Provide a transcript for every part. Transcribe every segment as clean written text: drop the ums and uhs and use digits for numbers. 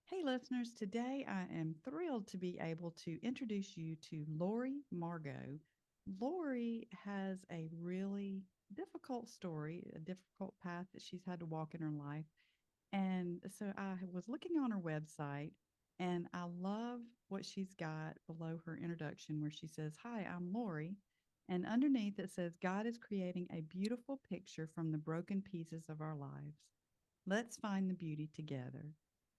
Hey, listeners, today I am thrilled to be able to introduce you to Lori Margot. Lori has a really difficult story, a difficult path that she's had to walk in her life. And so I was looking on her website and I love what she's got below her introduction where she says, "Hi, I'm Lori." And underneath it says, "God is creating a beautiful picture from the broken pieces of our lives. Let's find the beauty together."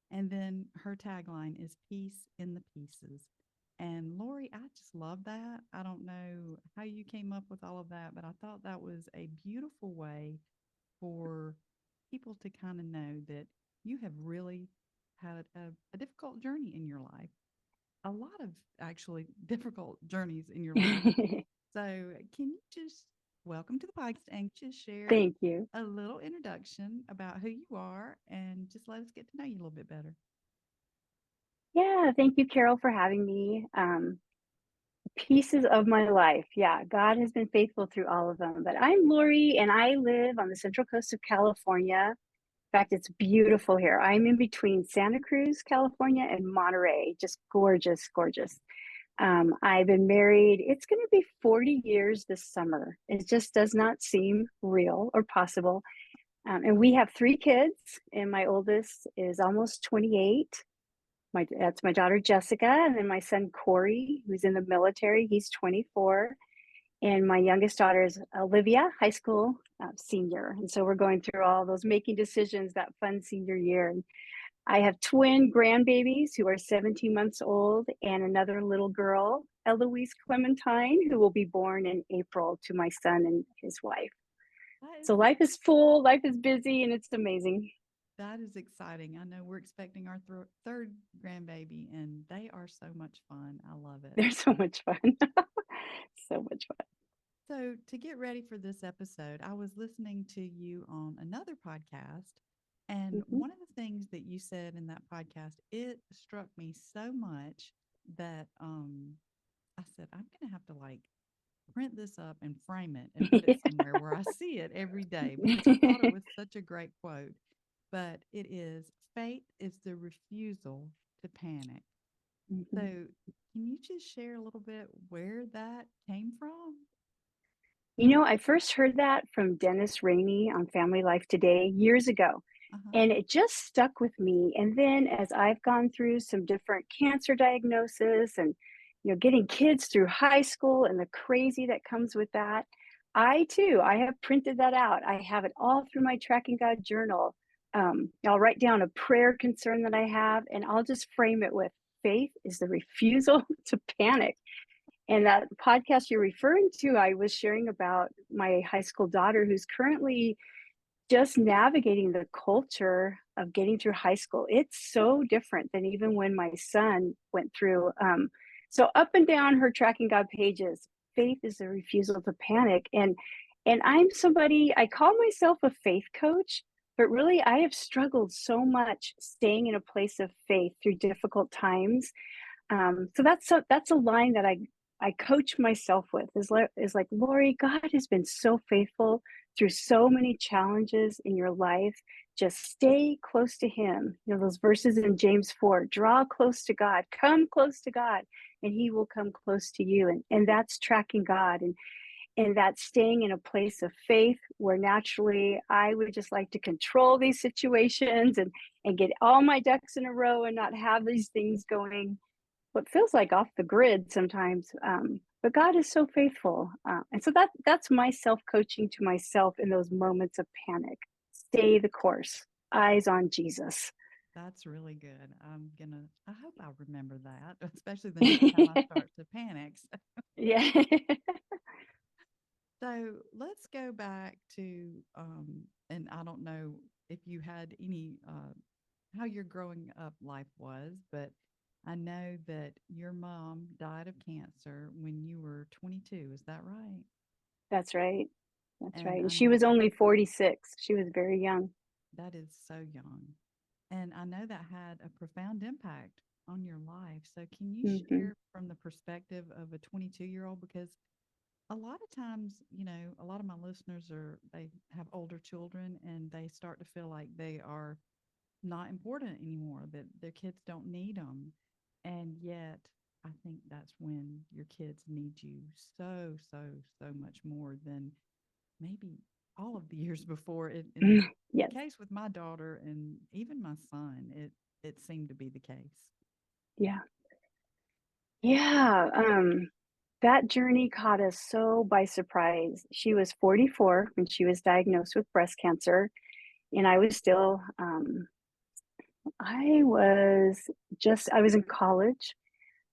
And then her tagline is "Peace in the Pieces." And Lori, I just love that. I don't know how you came up with all of that, but I thought that was a beautiful way for people to kind of know that you have really had a difficult journey in your life, a lot of actually difficult journeys in your life. So, can you just welcome to the podcast and just share Thank you. a little introduction about who you are and just let us get to know you a little bit better? Yeah, thank you, Carol, for having me. Pieces of my life. Yeah, God has been faithful through all of them. But I'm Lori, and I live on the central coast of California. In fact, it's beautiful here. I'm in between Santa Cruz, California, and Monterey. Just gorgeous, gorgeous. I've been married, it's going to be 40 years this summer. It just does not seem real or possible. And we have three kids, and my oldest is almost 28. That's my daughter Jessica, and then my son Corey, who's in the military. He's 24, and my youngest daughter is Olivia, high school senior. And so we're going through all those making decisions that fun senior year. And I have twin grandbabies who are 17 months old, and another little girl, Eloise Clementine, who will be born in April to my son and his wife. That is So life is full, life is busy, and it's amazing. that is exciting. I know we're expecting our third grandbaby, and they are so much fun. I love it. They're so much fun. So much fun. So, to get ready for this episode, I was listening to you on another podcast. And Mhm. one of the things that you said in that podcast, it struck me so much that I said, I'm going to have to like print this up and frame it and put it somewhere where I see it every day because I thought it was such a great quote. But it is faith is the refusal to panic. So, Mhm. can you just share a little bit where that came from? I first heard that from Dennis Rainey on Family Life Today years ago, Uh huh. and it just stuck with me. And then as I've gone through some different cancer diagnosis and getting kids through high school and the crazy that comes with that, I have printed that out. I have it all through my Tracking God journal. I'll write down a prayer concern that I have, and I'll just frame it with faith is the refusal to panic. And that podcast you're referring to, I was sharing about my high school daughter who's currently just navigating the culture of getting through high school. It's so different than even when my son went through. So up and down her Tracking God pages, faith is the refusal to panic. And I'm somebody, I call myself a faith coach, but really I have struggled so much staying in a place of faith through difficult times. So that's a line that I coach myself with is like, Lori, God has been so faithful through so many challenges in your life. Just stay close to Him. Those verses in James 4, draw close to God, come close to God, and He will come close to you. And that's tracking God, and that's staying in a place of faith where naturally I would just like to control these situations and get all my ducks in a row and not have these things going what feels like off the grid sometimes. But God is so faithful, and so that's my self coaching to myself in those moments of panic. Stay the course, eyes on Jesus. That's really good. I hope I'll remember that, especially the next time I start to panic. Yeah. So let's go back to, and I don't know if you had any, how your growing up life was, but I know that your mom died of cancer when you were 22. Is that right? That's right. That's And right. And I she know was only 46. She was very young. that is so young. And I know that had a profound impact on your life. So, can you Hmm. share from the perspective of a 22-year-old? Because a lot of times, a lot of my listeners they have older children and they start to feel like they are not important anymore, that their kids don't need them. And yet, I think that's when your kids need you so, so, so much more than maybe all of the years before. And the Yes. case with my daughter and even my son, it seemed to be the case. Yeah. Yeah. That journey caught us so by surprise. She was 44 when she was diagnosed with breast cancer, and I was still, I was I was in college.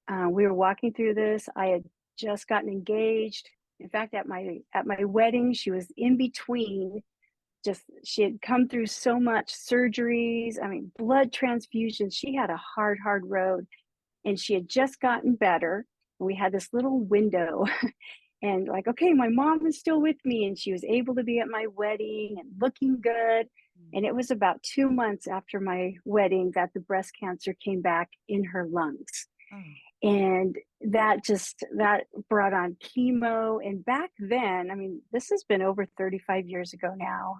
We were walking through this. I had just gotten engaged. In fact, at my wedding, she was in between. Just she had come through so much surgeries. I mean, blood transfusions. She had a hard road, and she had just gotten better. We had this little window, and like, okay, my mom is still with me, and she was able to be at my wedding and looking good. Mm. And it was about 2 months after my wedding that the breast cancer came back in her lungs, Oh, and that brought on chemo. And back then, I mean, this has been over 35 years ago now.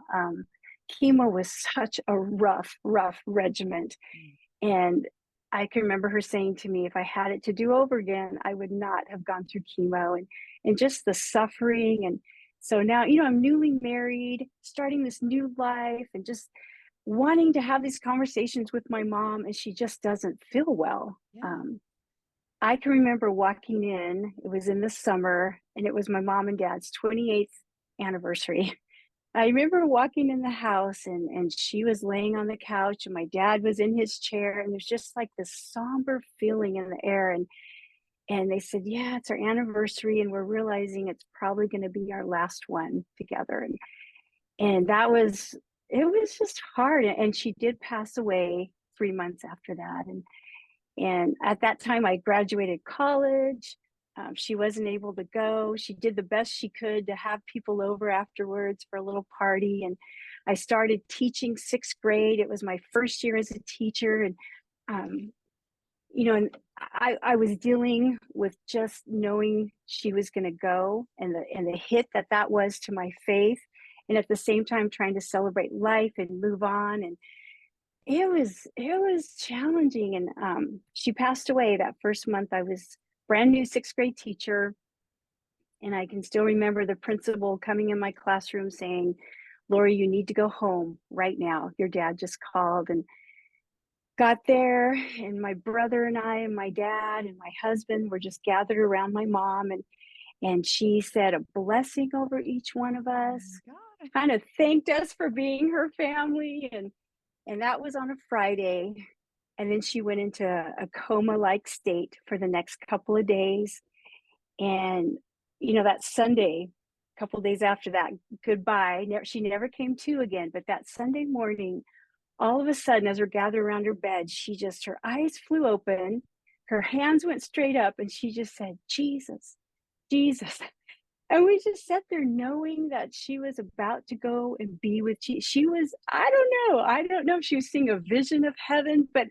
Chemo was such a rough regiment. mm, And I can remember her saying to me, if I had it to do over again, I would not have gone through chemo, and just the suffering. And so now, I'm newly married, starting this new life, and just wanting to have these conversations with my mom, and she just doesn't feel well. yeah. I can remember walking in, it was in the summer, and it was my mom and dad's 28th anniversary. I remember walking in the house, and she was laying on the couch and my dad was in his chair, and there's just like this somber feeling in the air. And they said, "Yeah, it's our anniversary and we're realizing it's probably going to be our last one together." And that was it was just hard. And she did pass away 3 months after that. And at that time, I graduated college. She wasn't able to go. She did the best she could to have people over afterwards for a little party. And I started teaching sixth grade. It was my first year as a teacher. Um, and I was dealing with just knowing she was going to go, and the hit that was to my faith. And at the same time, trying to celebrate life and move on. And it was challenging. And she passed away that first month. I was brand new sixth grade teacher, and I can still remember the principal coming in my classroom saying, "Lori, you need to go home right now. Your dad just called." And got there, and my brother and I and my dad and my husband were just gathered around my mom, and she said a blessing over each one of Oh us, my God. kind of thanked us for being her family. And that was on a Friday. And then she went into a coma-like state for the next couple of days. And, that Sunday, a couple of days after that, goodbye. She never came to again. But that Sunday morning, all of a sudden, as we're gathered around her bed, her eyes flew open, her hands went straight up, and she just said, "Jesus, Jesus." And we just sat there knowing that she was about to go and be with Jesus. She was, I don't know if she was seeing a vision of heaven, but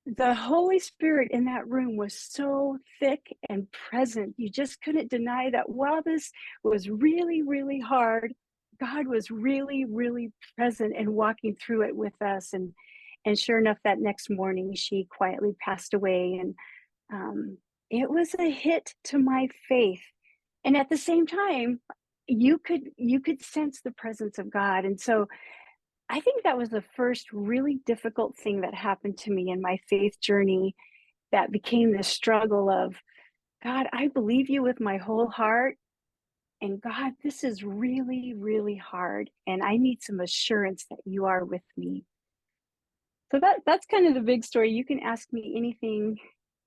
the Holy Spirit in that room was so thick and present. You just couldn't deny that while this was really, really hard, God was really, really present and walking through it with us. And sure enough, that next morning, she quietly passed away. And um, it was a hit to my faith. And at the same time, you could sense the presence of God. And so I think that was the first really difficult thing that happened to me in my faith journey, that became this struggle of, God, I believe you with my whole heart. And God, this is really, really hard. And I need some assurance that you are with me. So that's kind of the big story. You can ask me anything,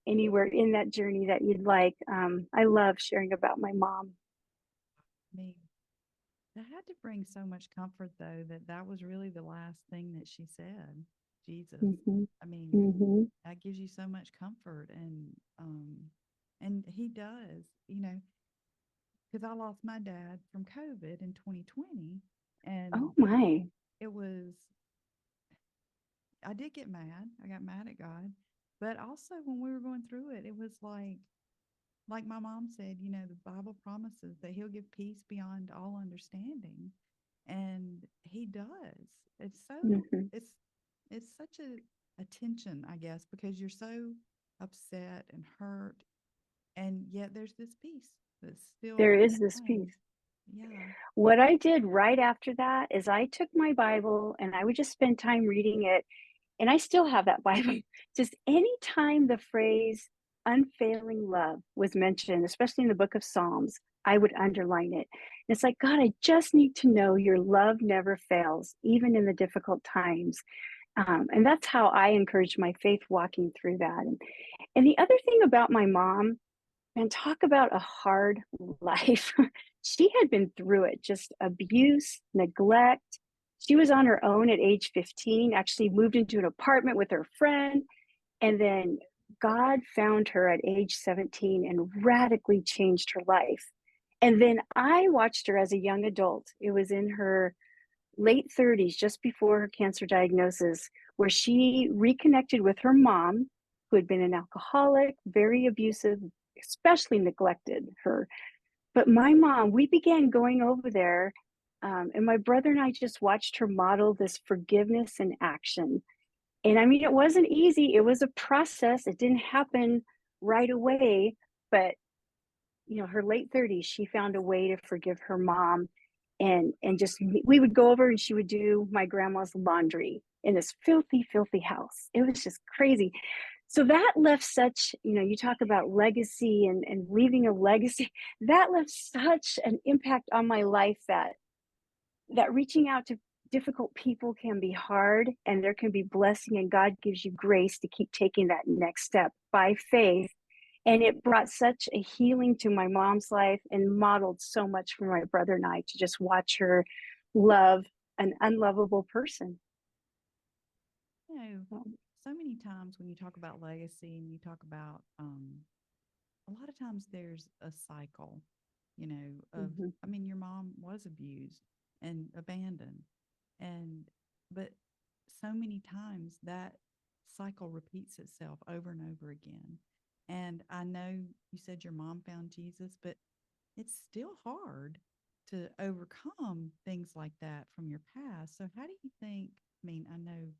anywhere in that journey that you'd like. I love sharing about my mom. I mean, that had to bring so much comfort, though, that that was really the last thing that she said. Jesus. Hmm. I mean, Hmm. that gives you so much comfort, and he does, because I lost my dad from COVID in 2020, Oh and my. it was I did get mad. I got mad at God, but also when we were going through it, it was like my mom said, the Bible promises that he'll give peace beyond all understanding. And he does. It's so, Hmm. it's, it's such a tension, I guess, because you're so upset and hurt, and yet there's this peace that's still There is this maintained. peace. Yeah. What I did right after that is I took my Bible and I would just spend time reading it. And I still have that Bible. Just anytime the phrase unfailing love was mentioned, especially in the book of Psalms, I would underline it. And it's like, God, I just need to know your love never fails, even in the difficult times. And that's how I encourage my faith walking through that. And the other thing about my mom, and talk about a hard life. She had been through it, just abuse, neglect. She was on her own at age 15, actually moved into an apartment with her friend. And then God found her at age 17 and radically changed her life. And then I watched her as a young adult. It was in her late 30s, just before her cancer diagnosis, where she reconnected with her mom, who had been an alcoholic, very abusive, especially neglected her. But my mom, we began going over there, and my brother and I just watched her model this forgiveness in action. And I mean, it wasn't easy, it was a process, it didn't happen right away. But her late 30s, she found a way to forgive her mom, and just we would go over and she would do my grandma's laundry in this filthy, filthy house. It was just crazy. So that left such, you talk about legacy and leaving a legacy, that left such an impact on my life that reaching out to difficult people can be hard, and there can be blessing, and God gives you grace to keep taking that next step by faith. And it brought such a healing to my mom's life and modeled so much for my brother and I to just watch her love an unlovable person. You know, Um, so many times when you talk about legacy and you talk about, a lot of times there's a cycle, of, mhm. I mean, your mom was abused and abandoned. And, but so many times that cycle repeats itself over and over again. And I know you said your mom found Jesus, but it's still hard to overcome things like that from your past. So how do you think, I mean, I know,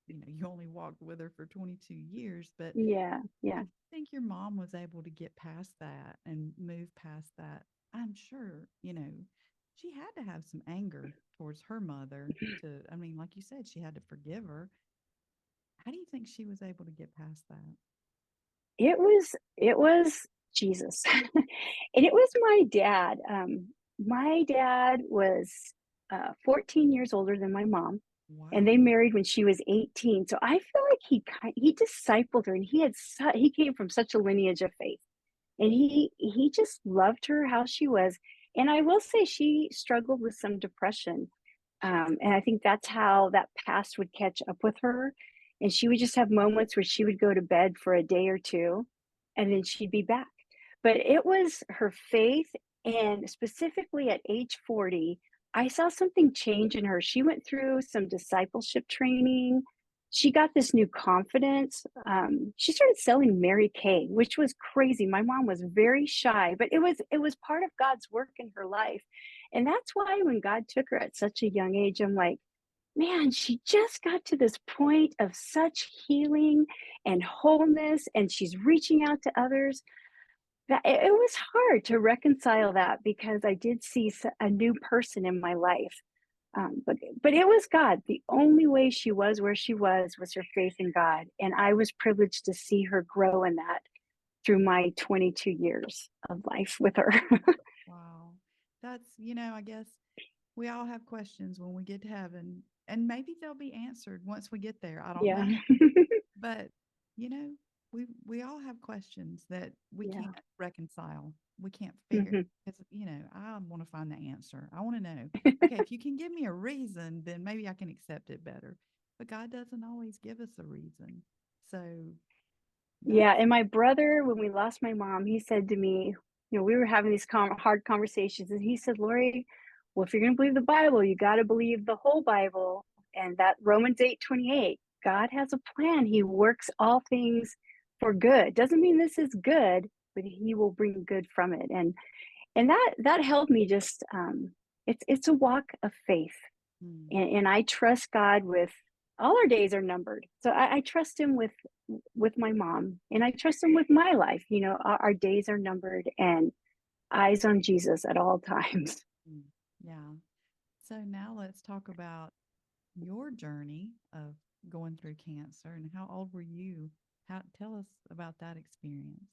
you only walked with her for 22 years, but Yeah, how yeah. do you think your mom was able to get past that and move past that? I'm sure, she had to have some anger towards her mother to, I mean, like you said, she had to forgive her. How do you think she was able to get past that? It was Jesus. And it was my dad. My dad was 14 years older than my mom, and they Wow. married when she was 18. So I feel like he discipled her, and he came from such a lineage of faith, and he just loved her how she was. And I will say she struggled with some depression, and I think that's how that past would catch up with her. And she would just have moments where she would go to bed for a day or two, and then she'd be back. But it was her faith. And specifically at age 40, I saw something change in her. She went through some discipleship training. She got this new confidence. She started selling Mary Kay, which was crazy. My mom was very shy, but it was part of God's work in her life. And that's why when God took her at such a young age, I'm like, man, she just got to this point of such healing and wholeness, and she's reaching out to others. That it was hard to reconcile that, because I did see a new person in my life. But it was God. The only way she was where she was her faith in God, and I was privileged to see her grow in that through my 22 years of life with her. Wow. That's, I guess we all have questions when we get to heaven, and maybe they'll be answered once we get there. I don't Yeah. know. But, you know, we all have questions that we Yeah. can't reconcile. We can't figure Hmm. because, I want to find the answer. I want to know, okay, if you can give me a reason, then maybe I can accept it better. But God doesn't always give us a reason. So Yeah, that's and my brother, when we lost my mom, he said to me, we were having these hard conversations, and he said, Lori, well, if you're going to believe the Bible, you got to believe the whole Bible. And that Romans 8:28, God has a plan. He works all things for good. Doesn't mean this is good, but he will bring good from it. And that helped me it's a walk of faith. mm, And I trust God with all our days are numbered. So I trust him with my mom, and I trust him with my life. Our days are numbered, and eyes on Jesus at all times. Mm, yeah. So now let's talk about your journey of going through cancer and how old were you? How tell us about that experience.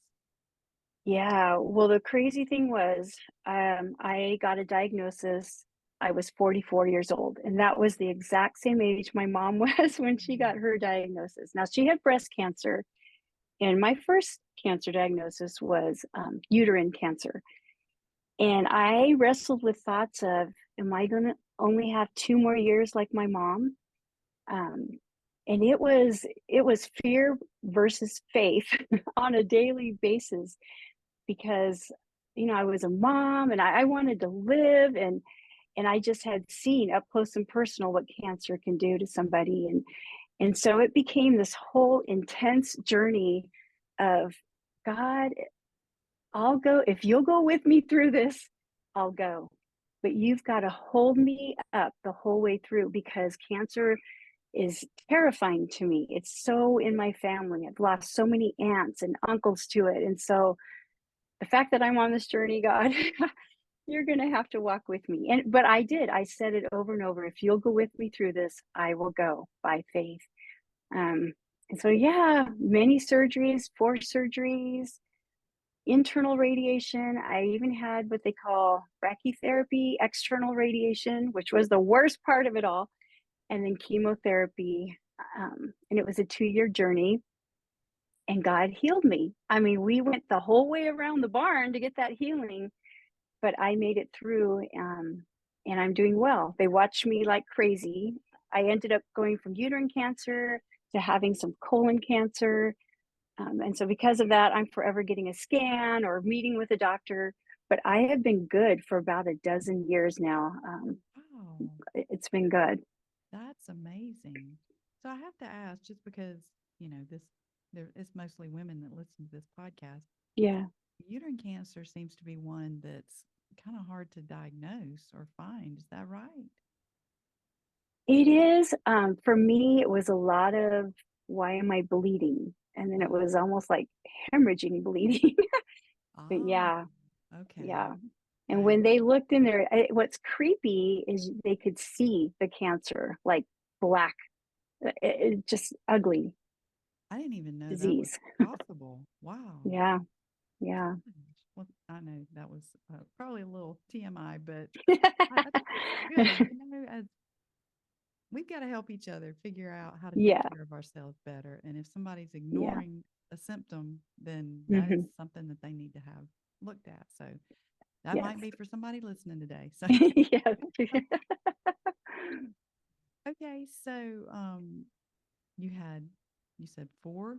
Yeah. Well, the crazy thing was, I got a diagnosis. I was 44 years old, and that was the exact same age my mom was when she got Mm, her diagnosis. Now, she had breast cancer, and my first cancer diagnosis was uterine cancer. And I wrestled with thoughts of, am I going to only have 2 more years like my mom? Um, and it was fear versus faith on a daily basis, because I was a mom, and I wanted to live, and I just had seen up close and personal what cancer can do to somebody, and so it became this whole intense journey of, God, I'll go if you'll go with me through this, I'll go. But you've got to hold me up the whole way through, because cancer is terrifying to me. It's so in my family. I've lost so many aunts and uncles to it. And so the fact that I'm on this journey, God, you're going to have to walk with me. But I did. I said it over and over. If you'll go with me through this, I will go by faith. Um, and so, yeah, many surgeries, 4 surgeries, internal radiation. I even had what they call brachytherapy, external radiation, which was the worst part of it all, and then chemotherapy. And it was a 2-year journey, and God healed me. I mean, we went the whole way around the barn to get that healing, but I made it through, and I'm doing well. They watched me like crazy. I ended up going from uterine cancer to having some colon cancer. And so, because of that, I'm forever getting a scan or meeting with a doctor. But I have been good for about a dozen years now. Wow, It's been good. that's amazing. So I have to ask, just because, this it's mostly women that listen to this podcast. Yeah, Uterine cancer seems to be one that's kind of hard to diagnose or find. Is that right? it is. For me, it was a lot of, why am I bleeding? And then it Oh, was almost like hemorrhaging bleeding. But ah, yeah, okay. yeah. And That when they looked in there, what's creepy is they could see the cancer, like black, just ugly I didn't even know that was disease. possible. Wow. Yeah, yeah. Gosh. Well, I know that was probably a little TMI, but I think it's good. As we've got to help each other figure out how to take Yeah, care of ourselves better. And if somebody's yeah. ignoring a symptom, then that is Hmm. something that they need to have looked at. So that Yes. might be for somebody listening today. So Yes. okay, so you had you said four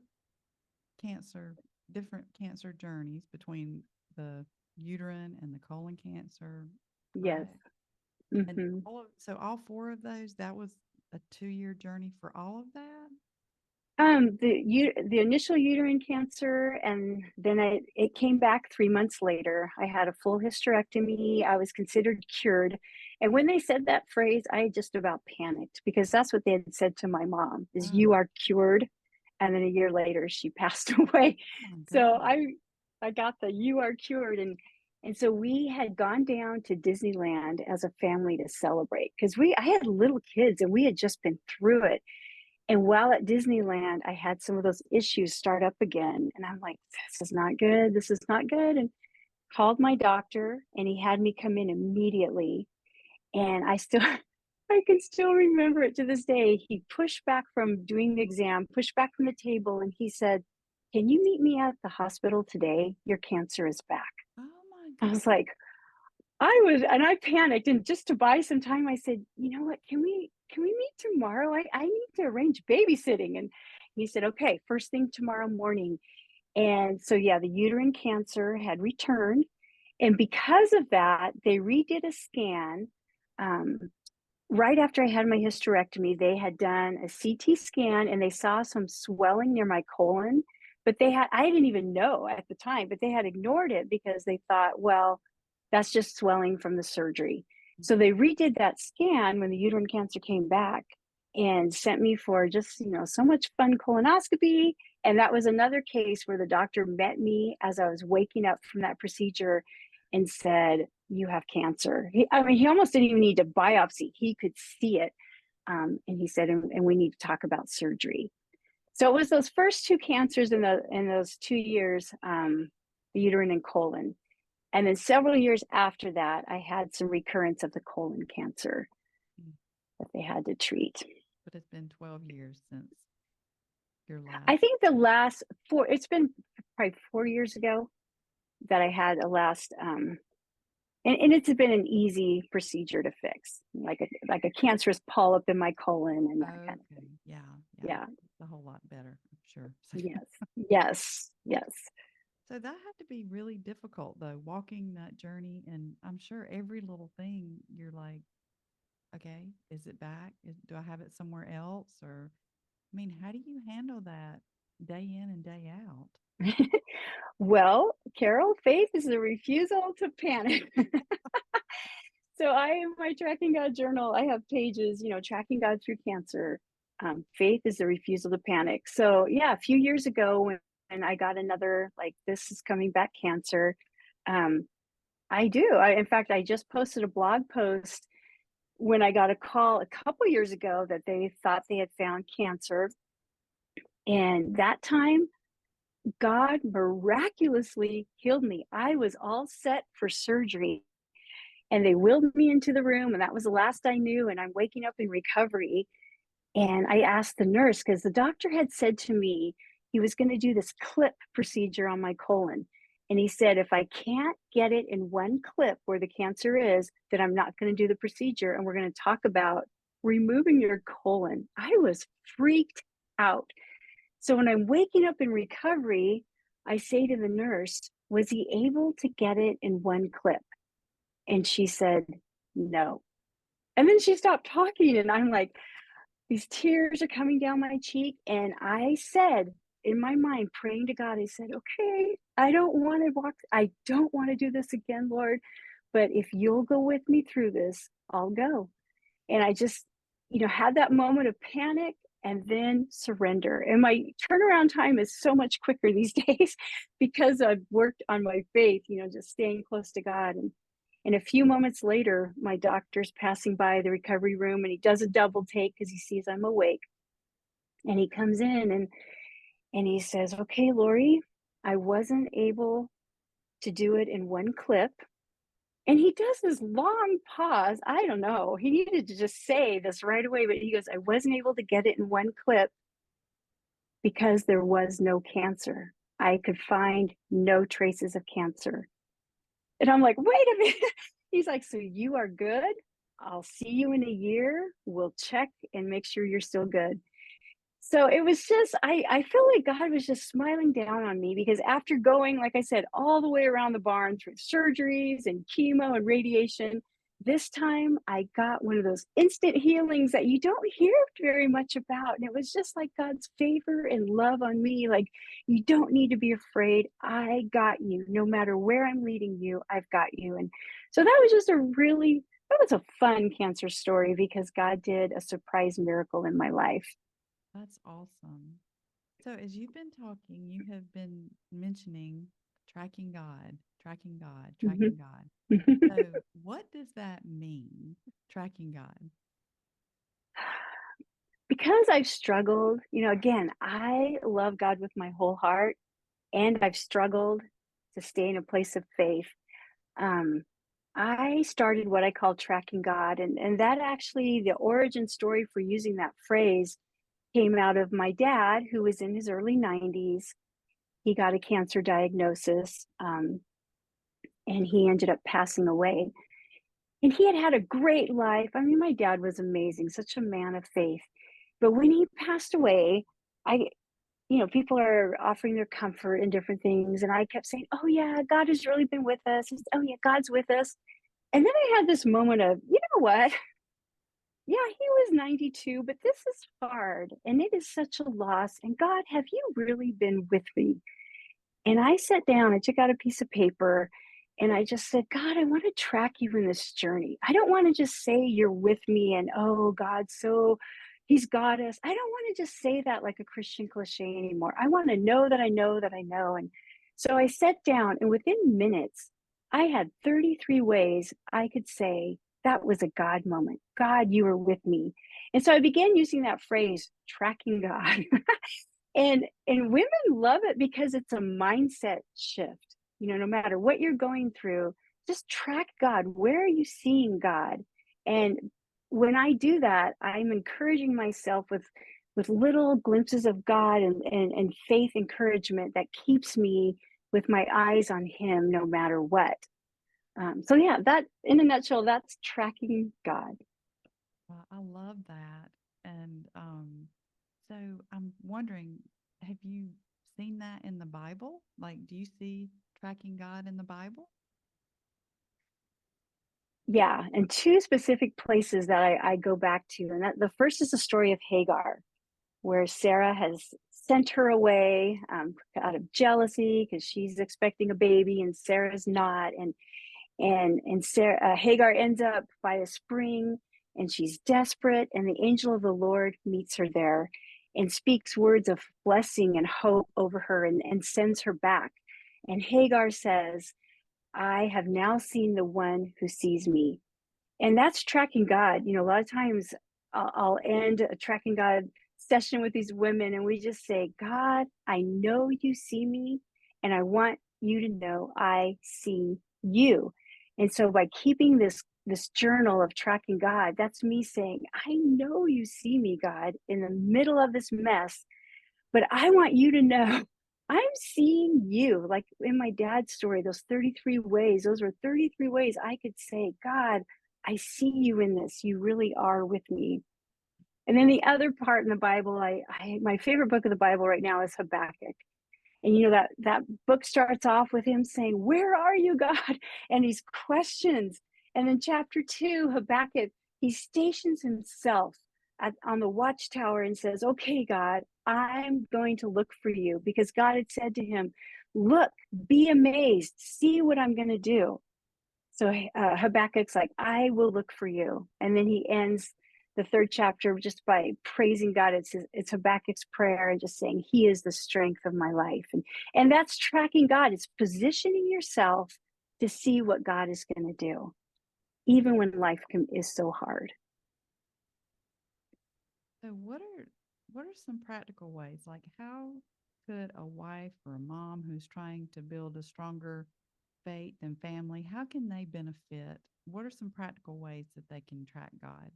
cancer different cancer journeys between the uterine and the colon cancer, Yes. correct? And Hmm. all four of those, that was a 2-year journey for all of that? The initial uterine cancer, and then it came back 3 months later. I had a full hysterectomy. I was considered cured. And when they said that phrase, I just about panicked, because that's what they had said to my mom, is, Oh, you are cured. And then a year later, she passed away. oh my So goodness. I got the you are cured. And so we had gone down to Disneyland as a family to celebrate, because I had little kids, and we had just been through it. And while at Disneyland, I had some of those issues start up again. And I'm like, this is not good. This is not good. And called my doctor, and he had me come in immediately. And I can still remember it to this day. He pushed back from doing the exam, pushed back from the table, and he said, can you meet me at the hospital today? Your cancer is back. Oh my I goodness. was like, and I panicked, and just to buy some time, I said, you know what, can we meet tomorrow? I need to arrange babysitting. And he said, okay, first thing tomorrow morning. And so, yeah, the uterine cancer had returned. And because of that, they redid a scan. Um, right after I had my hysterectomy, they had done a CT scan, and they saw some swelling near my colon. But I didn't even know at the time, but they had ignored it, because they thought, well, that's just swelling from the surgery. So they redid that scan when the uterine cancer came back. and sent me for just, so much fun colonoscopy. And that was another case where the doctor met me as I was waking up from that procedure and said, "You have cancer." He almost didn't even need to biopsy. He could see it. And he said, and we need to talk about surgery. So it was those first two cancers in those 2 years, the uterine and colon. And then several years after that, I had some recurrence of the colon cancer Mm. that they had to treat. But it's been 12 years since your last. I think it's been probably 4 years ago that I had a last, and it's been an easy procedure to fix, like a cancerous polyp in my colon and that kind of Okay. thing. Yeah. Yeah. It's a whole lot better, I'm sure. So, Yes. Yes. Yes. so that had to be really difficult, though, walking that journey. And I'm sure every little thing you're like, okay, is it back? Do I have it somewhere else? Or, I mean, how do you handle that day in and day out? Well, Carol, faith is the refusal to panic. So I, in my Tracking God journal, I have pages, tracking God through cancer. Faith is the refusal to panic. So yeah, a few years ago when I got another, like, this is coming back cancer. Um, I do. In fact, I just posted a blog post when I got a call a couple years ago that they thought they had found cancer. And that time, God miraculously healed me. I was all set for surgery and they wheeled me into the room, and that was the last I knew. And I'm waking up in recovery. And I asked the nurse, because the doctor had said to me he was going to do this clip procedure on my colon. And he said, if I can't get it in one clip where the cancer is, then I'm not going to do the procedure. And we're going to talk about removing your colon. I was freaked out. So when I'm waking up in recovery, I say to the nurse, was he able to get it in one clip? And she said, no. And then she stopped talking, and I'm like, these tears are coming down my cheek. And I said, in my mind, praying to God, I said, okay, I don't want to do this again, Lord. But if you'll go with me through this, I'll go. And I just, had that moment of panic and then surrender. And my turnaround time is so much quicker these days because I've worked on my faith, just staying close to God. And a few moments later, my doctor's passing by the recovery room and he does a double take because he sees I'm awake. And he comes in and he says, okay, Lori, I wasn't able to do it in one clip. And he does this long pause. I don't know. He needed to just say this right away, but he goes, I wasn't able to get it in one clip because there was no cancer. I could find no traces of cancer. And I'm like, wait a minute. He's like, so you are good? I'll see you in a year. We'll check and make sure you're still good. So it was just, I feel like God was just smiling down on me because after going, like I said, all the way around the barn through surgeries and chemo and radiation, this time I got one of those instant healings that you don't hear very much about. And it was just like God's favor and love on me. Like, you don't need to be afraid. I got you. No matter where I'm leading you, I've got you. And so that was just that was a fun cancer story because God did a surprise miracle in my life. That's awesome. So, as you've been talking, you have been mentioning tracking God, tracking God, tracking God. So, what does that mean, tracking God? Because I've struggled, again, I love God with my whole heart, and I've struggled to stay in a place of faith. Um, I started what I call tracking God, and that actually, the origin story for using that phrase came out of my dad, who was in his early 90s. He got a cancer diagnosis, and he ended up passing away. And he had had a great life. I mean, my dad was amazing, such a man of faith. But when he passed away, I, people are offering their comfort and different things. And I kept saying, oh, yeah, God has really been with us. Oh, yeah, God's with us. And then I had this moment of, you know what? Yeah, he was 92, but this is hard. And it is such a loss. And God, have you really been with me? And I sat down, I took out a piece of paper, and I just said, God, I want to track you in this journey. I don't want to just say you're with me and, oh, God, so He's got us. I don't want to just say that like a Christian cliche anymore. I want to know that I know that I know. And so I sat down, and within minutes, I had 33 ways I could say that was a God moment. God, you were with me. And so I began using that phrase, tracking God. And women love it because it's a mindset shift. No matter what you're going through, just track God. Where are you seeing God? And when I do that, I'm encouraging myself with little glimpses of God and faith encouragement that keeps me with my eyes on Him no matter what. So yeah, that in a nutshell, that's tracking God. I love that. And so I'm wondering, have you seen that in the Bible? Like, do you see tracking God in the Bible? Yeah, and two specific places that I go back to, and that the first is the story of Hagar, where Sarah has sent her away out of jealousy because she's expecting a baby and Sarah's not, and Sarah, Hagar ends up by a spring, and she's desperate, and the angel of the Lord meets her there and speaks words of blessing and hope over her, and sends her back. And Hagar says, I have now seen the one who sees me. And that's tracking God. A lot of times I'll end a tracking God session with these women, and we just say, God, I know you see me, and I want you to know I see you. And so by keeping this journal of tracking God, that's me saying, I know you see me, God, in the middle of this mess, but I want you to know I'm seeing you. Like in my dad's story, those 33 ways, those were 33 ways I could say, God, I see you in this. You really are with me. And then the other part in the Bible, my favorite book of the Bible right now is Habakkuk. And that book starts off with him saying, where are you, God? And these questions. And then chapter 2, Habakkuk, he stations himself on the watchtower and says, okay, God, I'm going to look for you, because God had said to him, look, be amazed, see what I'm going to do. So Habakkuk's like, I will look for you. And then he ends the third chapter just by praising God. It's Habakkuk's prayer and just saying, He is the strength of my life. And that's tracking God. It's positioning yourself to see what God is going to do, even when life is so hard. So what are some practical ways? Like, how could a wife or a mom who's trying to build a stronger faith and family, how can they benefit? What are some practical ways that they can track God?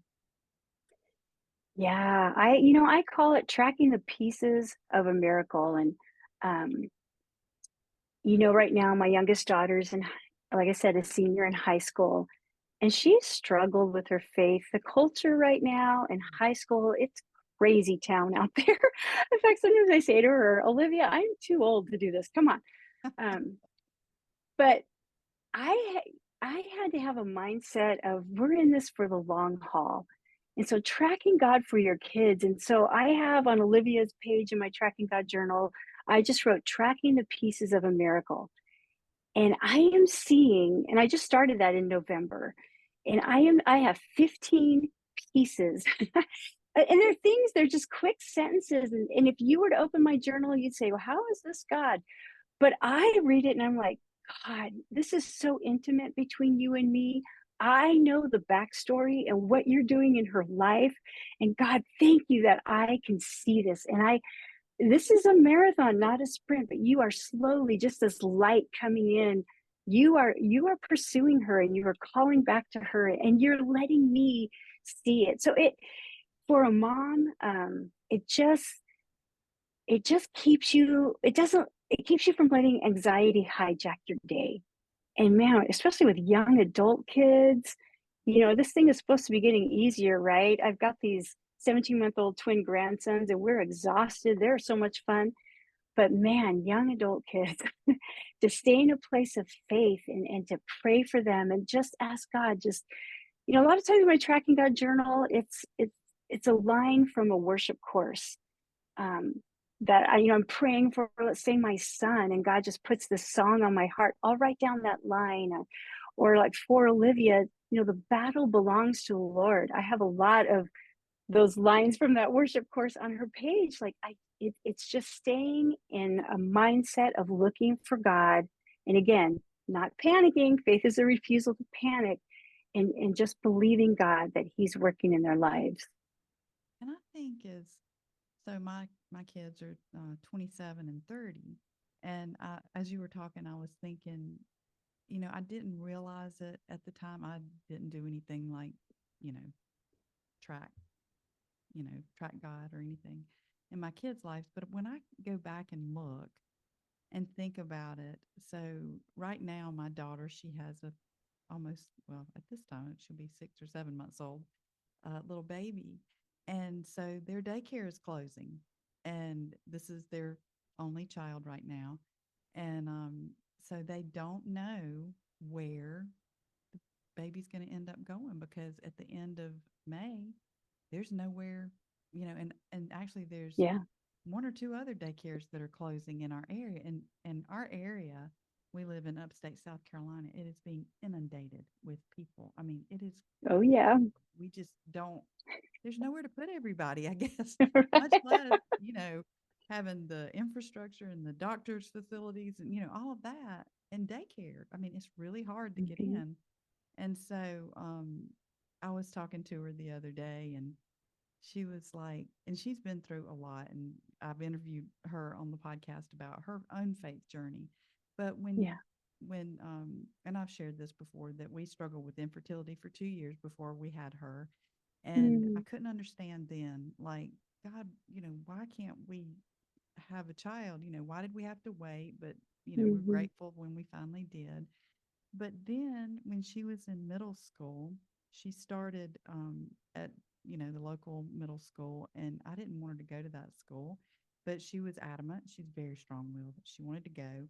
Yeah, I call it tracking the pieces of a miracle. And um, right now my youngest daughter's like I said, a senior in high school, and she's struggled with her faith. The culture right now in high school, it's crazy town out there. In fact, sometimes I say to her, Olivia, I'm too old to do this. Come on. Um, but I I had to have a mindset of we're in this for the long haul. And so tracking God for your kids. And so I have on Olivia's page in my Tracking God journal, I just wrote tracking the pieces of a miracle. And I am seeing, and I just started that in November, and I have 15 pieces. And they're things, they're just quick sentences. And if you were to open my journal, you'd say, well, how is this God? But I read it and I'm like, God, this is so intimate between you and me. I know the backstory and what you're doing in her life. And God, thank you that I can see this. And this is a marathon, not a sprint, but you are slowly, just this light coming in. You are pursuing her, and you are calling back to her, and you're letting me see it. So for a mom, it just keeps you, it keeps you from letting anxiety hijack your day. And man, especially with young adult kids, this thing is supposed to be getting easier, right? I've got these 17-month-old twin grandsons, and we're exhausted. They're so much fun. But man, young adult kids, to stay in a place of faith, and to pray for them and just ask God, a lot of times in my Tracking God journal, it's a line from a worship course. Um, that I'm praying for, let's say, my son, and God just puts this song on my heart. I'll write down that line. Or like for Olivia, the battle belongs to the Lord. I have a lot of those lines from that worship course on her page. Like it's just staying in a mindset of looking for God. And again, not panicking. Faith is a refusal to panic, and just believing God that He's working in their lives. And I think so my kids are 27 and 30. And as you were talking, I was thinking, I didn't realize it at the time. I didn't do anything like, you know, track, track God or anything in my kids' lives. But when I go back and look and think about it, so right now, my daughter, she has well, at this time, she'll be 6 or 7 months old, little baby. And so their daycare is closing. And this is their only child right now. And so they don't know where the baby's going to end up going, because at the end of May, there's nowhere, and actually there's Yeah. one or two other daycares that are closing in our area. And in our area, we live in upstate South Carolina. It is being inundated with people. I mean, it is, Oh yeah. we just don't, there's nowhere to put everybody, I guess, much Right. less, having the infrastructure and the doctor's facilities and, all of that and daycare. I mean, it's really hard to get Mhm. in. And so I was talking to her the other day, and she was like, and she's been through a lot, and I've interviewed her on the podcast about her own faith journey. But Yeah. and I've shared this before, that we struggled with infertility for 2 years before we had her. And I Mm. couldn't understand then, like, God, why can't we have a child? Why did we have to wait? But, we're Mhm. grateful when we finally did. But then when she was in middle school, she started at, the local middle school. And I didn't want her to go to that school, but she was adamant. She's very strong willed. She wanted to go.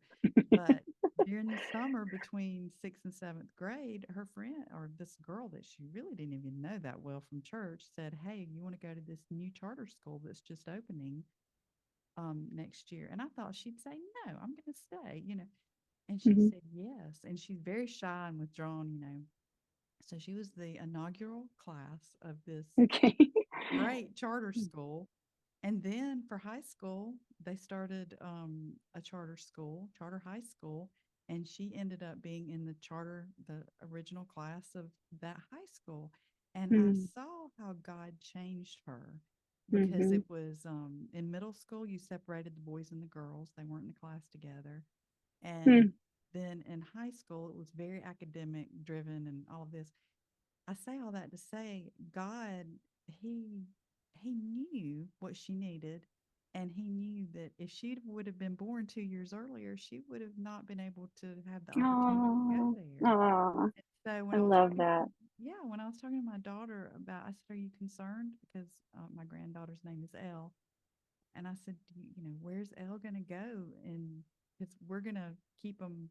But during the summer between sixth and seventh grade, her friend, or this girl that she really didn't even know that well from church, said, "Hey, you want to go to this new charter school that's just opening next year?" And I thought she'd say, "No, I'm going to stay. And she Mhm. said yes. And she's very shy and withdrawn. So she was the inaugural class of this Okay. great charter school. And then for high school, they started a charter high school. And she ended up being in the original class of that high school. And I Mm. saw how God changed her, because Mhm. it was in middle school, you separated the boys and the girls, they weren't in the class together. And Mm. then in high school, it was very academic driven and all of this. I say all that to say, God, he he knew what she needed, and he knew that if she would have been born 2 years earlier, she would have not been able to have the opportunity to go Oh. there. Oh. And so I love that. when I was talking to my daughter about, I said, "Are you concerned?" Because my granddaughter's name is Elle, and I said, "Where's Elle going to go?" And because we're going to keep them,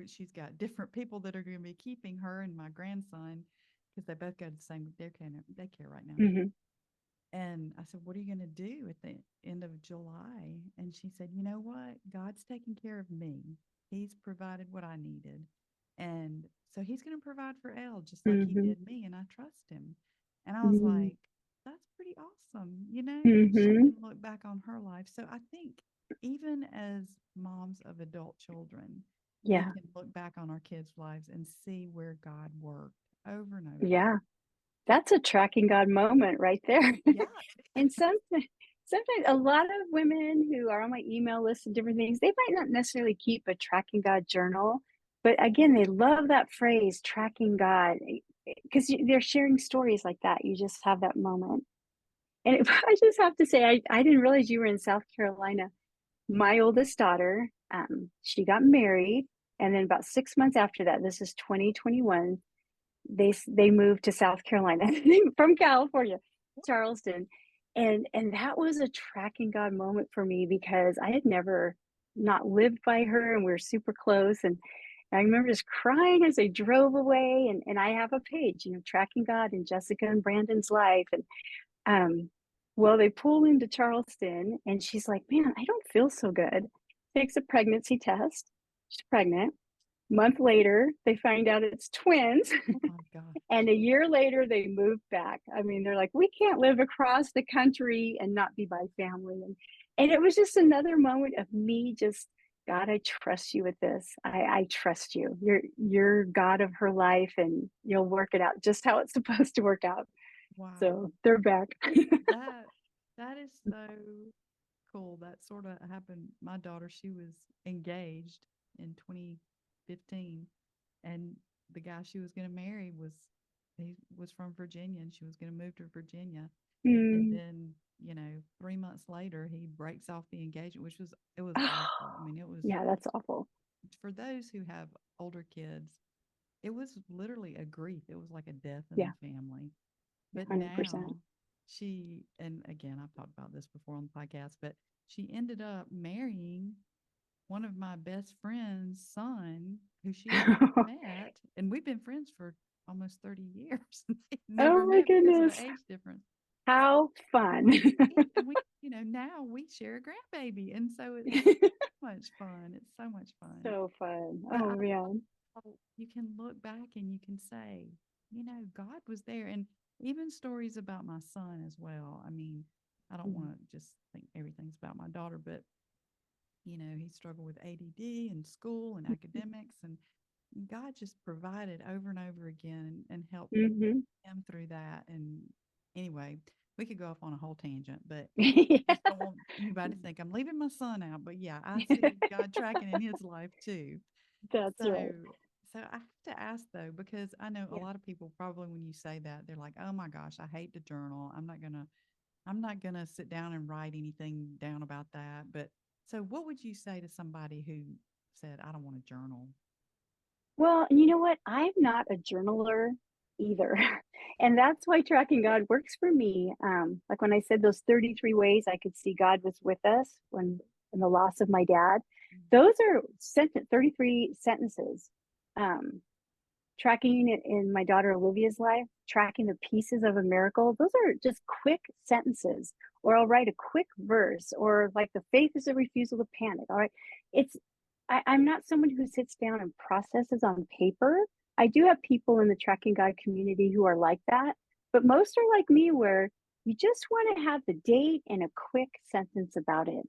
she's got different people that are going to be keeping her and my grandson, because they both go to the same daycare right now. Mhm. And I said, "What are you going to do at the end of July?" And she said, "You know what? God's taking care of me. He's provided what I needed. And so he's going to provide for Elle just like he Mhm. did me. And I trust him." And I was Mhm. like, that's pretty awesome. She Mhm. can look back on her life. So I think even as moms of adult children, we Yeah. can look back on our kids' lives and see where God worked over and over. Yeah. That's a tracking God moment right there. Yeah. And sometimes a lot of women who are on my email list and different things, they might not necessarily keep a tracking God journal, but again, they love that phrase, tracking God, because they're sharing stories like that. You just have that moment. And I just have to say, I didn't realize you were in South Carolina. My oldest daughter, she got married, and then about 6 months after that, this is 2021, they moved to South Carolina from California, Charleston. And that was a tracking God moment for me because I had never not lived by her, and we are super close. And I remember just crying as they drove away. And I have a page, tracking God in Jessica and Brandon's life. And well, they pull into Charleston, and she's like, "Man, I don't feel so good." Takes a pregnancy test. She's pregnant. Month later, they find out it's twins. Oh my gosh. And a year later, they moved back. I mean, they're like, we can't live across the country and not be by family. And it was just another moment of me just, God, I trust you with this. I trust you. You're God of her life, and you'll work it out just how it's supposed to work out. Wow. So they're back. That that is so cool. That sort of happened. My daughter, she was engaged in 2015, and the guy she was going to marry was he was from Virginia, and she was going to move to Virginia. And Mm. then, 3 months later, he breaks off the engagement, which was it was awful. I mean, it was Yeah, that's awful. for those who have older kids. It was literally a grief. It was like a death in Yeah, the family. But 100%. now and again, I've talked about this before on the podcast, but she ended up marrying one of my best friend's son, who she had never met. And we've been friends for almost 30 years. Never Oh my met because of the goodness. age difference. How fun. Yeah, and now we share a grandbaby. And so it's so much fun. It's so much fun. So fun. But Oh, I man. love you can look back and you can say, God was there. And even stories about my son as well. I mean, I don't want Mhm. to just think everything's about my daughter, but he struggled with ADD and school and academics, and God just provided over and over again and helped Mhm. him through that. And anyway, we could go off on a whole tangent, but Yeah. just don't want anybody to think I'm leaving my son out. But yeah, I see God tracking in his life too. That's So, right. so I have to ask though, because I know a Yeah. lot of people probably when you say that, they're like, "Oh my gosh, I hate to journal. I'm not gonna sit down and write anything down about that." But so, what would you say to somebody who said, "I don't want to journal"? Well, you know what? I'm not a journaler either. And that's why tracking God works for me. Like when I said those 33 ways I could see God was with us when in the loss of my dad, those are 33 sentences. Um, Tracking it in my daughter Olivia's life, tracking the pieces of a miracle, those are just quick sentences. Or I'll write a quick verse, or like the faith is a refusal to panic. All right. It's I'm not someone who sits down and processes on paper. I do have people in the Tracking God community who are like that, but most are like me where you just want to have the date and a quick sentence about it.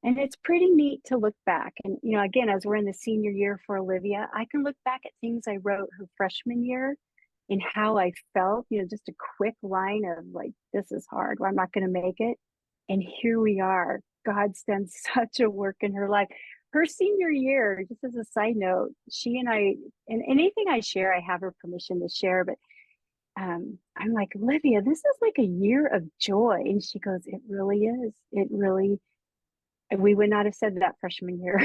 And it's pretty neat to look back. And, again, as we're in the senior year for Olivia, I can look back at things I wrote her freshman year and how I felt, just a quick line of like, this is hard, or I'm not going to make it. And here we are. God's done such a work in her life. Her senior year, just as a side note, she and I, and anything I share, I have her permission to share, but I'm like, Olivia, this is like a year of joy. And she goes, it really is. It really and we would not have said that freshman year.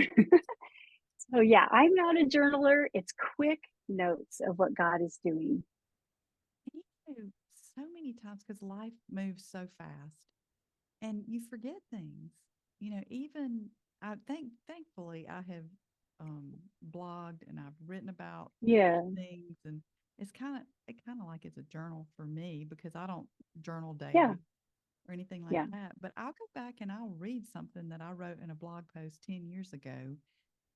So yeah, I'm not a journaler. It's quick notes of what God is doing. And so many times because life moves so fast, and you forget things. Even thankfully, I have blogged and I've written about Yeah, things, and it kind of like it's a journal for me because I don't journal yeah, daily or anything like yeah. that. But I'll go back and I'll read something that I wrote in a blog post 10 years ago,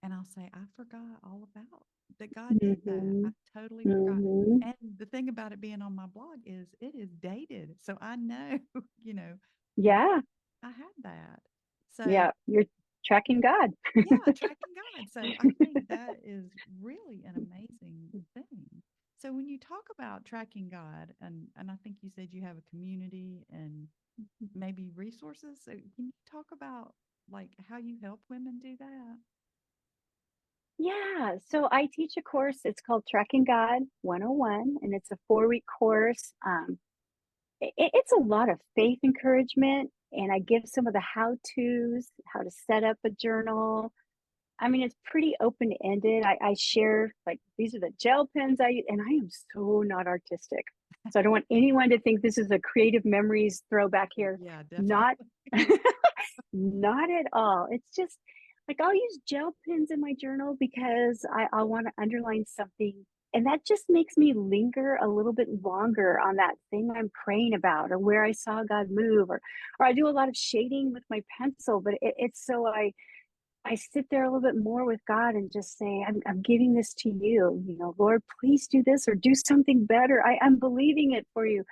and I'll say, I forgot all about that. God did that. I Mhm, totally forgot. mhm. And the thing about it being on my blog is it is dated. So I know, you know, when Yeah, I had that. So yeah. You're tracking God. yeah, tracking God. So I think that is really an amazing thing. So when you talk about tracking God, and I think you said you have a community and maybe resources. So can you talk about like how you help women do that? Yeah, so I teach a course. It's called Tracking God 101, and it's a 4-week course. It's a lot of faith encouragement, and I give some of the how-tos, how to set up a journal. I mean, it's pretty open-ended. I share, like, these are the gel pens I use, and I am so not artistic. So I don't want anyone to think this is a creative memories throwback here. Yeah, definitely. Not not at all. It's just like I'll use gel pens in my journal because I want to underline something. And that just makes me linger a little bit longer on that thing I'm praying about or where I saw God move or I do a lot of shading with my pencil, but it's so I sit there a little bit more with God and just say, I'm giving this to you, Lord, please do this or do something better. I'm believing it for you.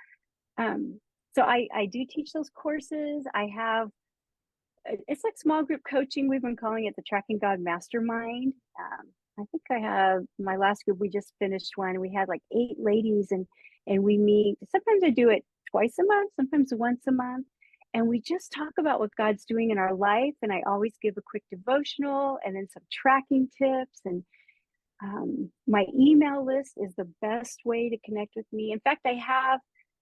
Um, so I do teach those courses. I have, it's like small group coaching. We've been calling it the Tracking God Mastermind. I think I have my last group. We just finished one. We had like 8 ladies, and we meet. Sometimes I do it twice a month, sometimes once a month, and we just talk about what God's doing in our life. And I always give a quick devotional and then some tracking tips. And my email list is the best way to connect with me. In fact, I have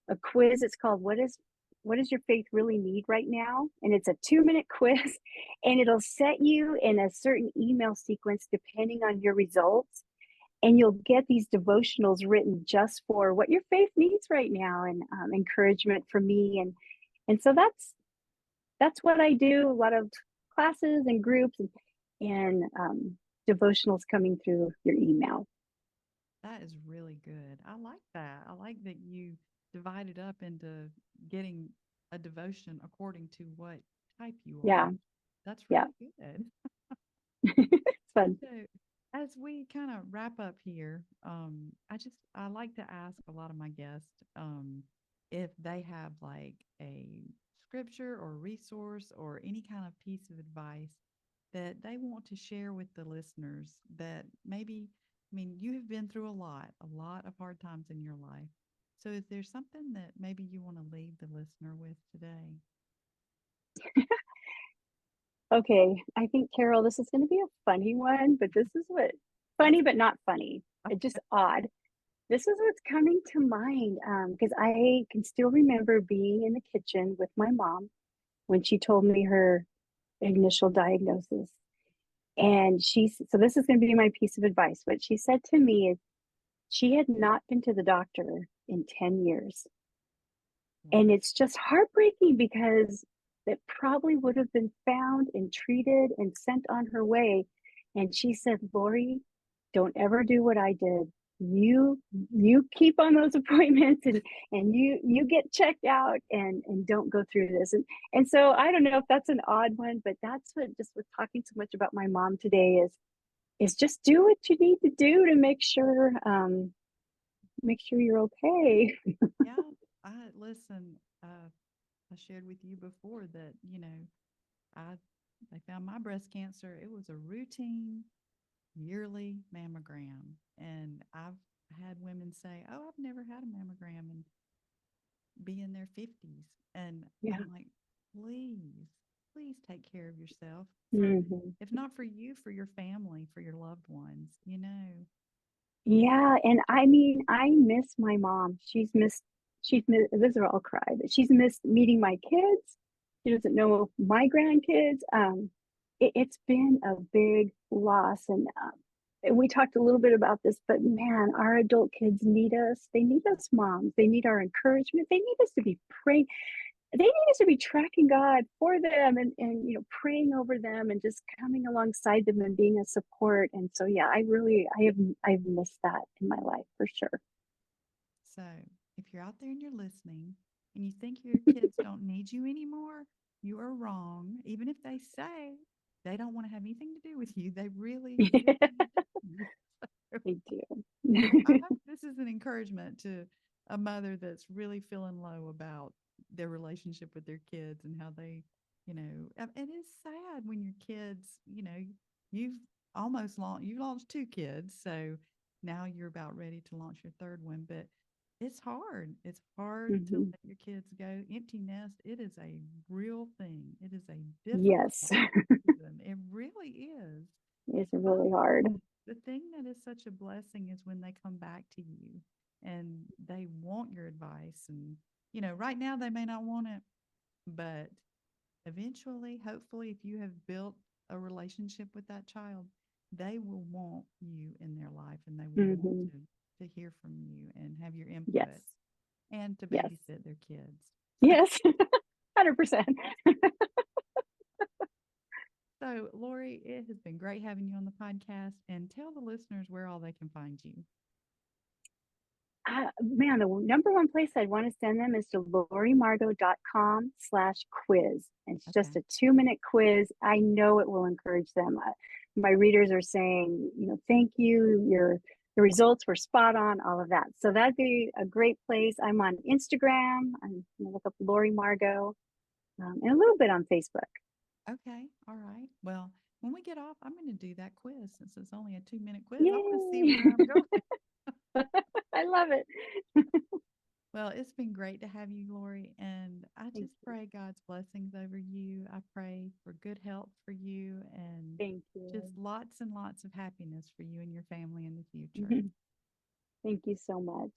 a quiz. It's called what does your faith really need right now? And it's a 2-minute quiz, and it'll set you in a certain email sequence depending on your results. And you'll get these devotionals written just for what your faith needs right now, and encouragement from me. And so that's what I do. A lot of classes and groups, and devotionals coming through your email. That is really good. I like that. I like that you divide it up into getting a devotion according to what type you are. Yeah, That's yeah. really good. It's fun. So, as we kind of wrap up here, I like to ask a lot of my guests if they have like a scripture or resource or any kind of piece of advice that they want to share with the listeners that maybe, I mean, you have been through a lot of hard times in your life. So, is there something that maybe you want to leave the listener with today? Okay, I think, Carol, this is going to be a funny one, but this is what That's funny, but not funny. It's just odd. This is what's coming to mind, because I can still remember being in the kitchen with my mom when she told me her initial diagnosis. And so this is going to be my piece of advice. What she said to me is she had not been to the doctor in 10 years. And wow. it's just heartbreaking because it probably would have been found and treated and sent on her way. And she said, Lori, don't ever do what I did. You keep on those appointments, and you get checked out, and don't go through this. And so I don't know if that's an odd one, but that's what, just with talking so much about my mom today, is just do what you need to do to make sure you're okay. Yeah, I listen. I shared with you before that, I they found my breast cancer. It was a routine yearly mammogram. And I've had women say, "Oh, I've never had a mammogram," and be in their 50s. And Yeah. I'm like, please, please take care of yourself for, Hmm. if not for you, for your family, for your loved ones. Yeah, and I mean, I miss my mom. She's missed, this is where I'll cry, but she's missed meeting my kids. She doesn't know my grandkids. It's been a big loss, and we talked a little bit about this, but man, our adult kids need us. They need us moms. They need our encouragement. They need us to be praying. They need us to be tracking God for them, and praying over them and just coming alongside them and being a support. And so yeah, I've missed that in my life for sure. So if you're out there and you're listening and you think your kids don't need you anymore, you are wrong. Even if they say they don't want to have anything to do with you, they really, really do. They do. I hope this is an encouragement to a mother that's really feeling low about their relationship with their kids and how it is sad when your kids, you've you launched 2 kids, so now you're about ready to launch your third one, but it's hard. It's hard to Mhm. let your kids go empty nest. It is a real thing. It is a Yes, difficult season. It really is. it's But really hard. the thing that is such a blessing is when they come back to you and they want your advice. And, right now they may not want it, but eventually, hopefully, if you have built a relationship with that child, they will want you in their life and they will want Hmm. to hear from you and have your input Yes, and to yes, babysit their kids. yes, 100%. So, Lori, it has been great having you on the podcast and tell the listeners where all they can find you. Man, the number one place I'd want to send them is to lorimargo.com/quiz. It's just Okay. a 2-minute quiz. I know it will encourage them. My readers are saying, thank you. The results were spot on, all of that. So that'd be a great place. I'm on Instagram. I'm gonna look up Lori Margo, and a little bit on Facebook. Okay. All right. Well, when we get off, I'm going to do that quiz since it's only a 2-minute quiz. I want to see Yay! where I'm going. I love it. Well, it's been great to have you, Lori. And I Thank just you. pray God's blessings over you. I pray for good health for you and Thank just you. lots and lots of happiness for you and your family in the future. Thank you so much.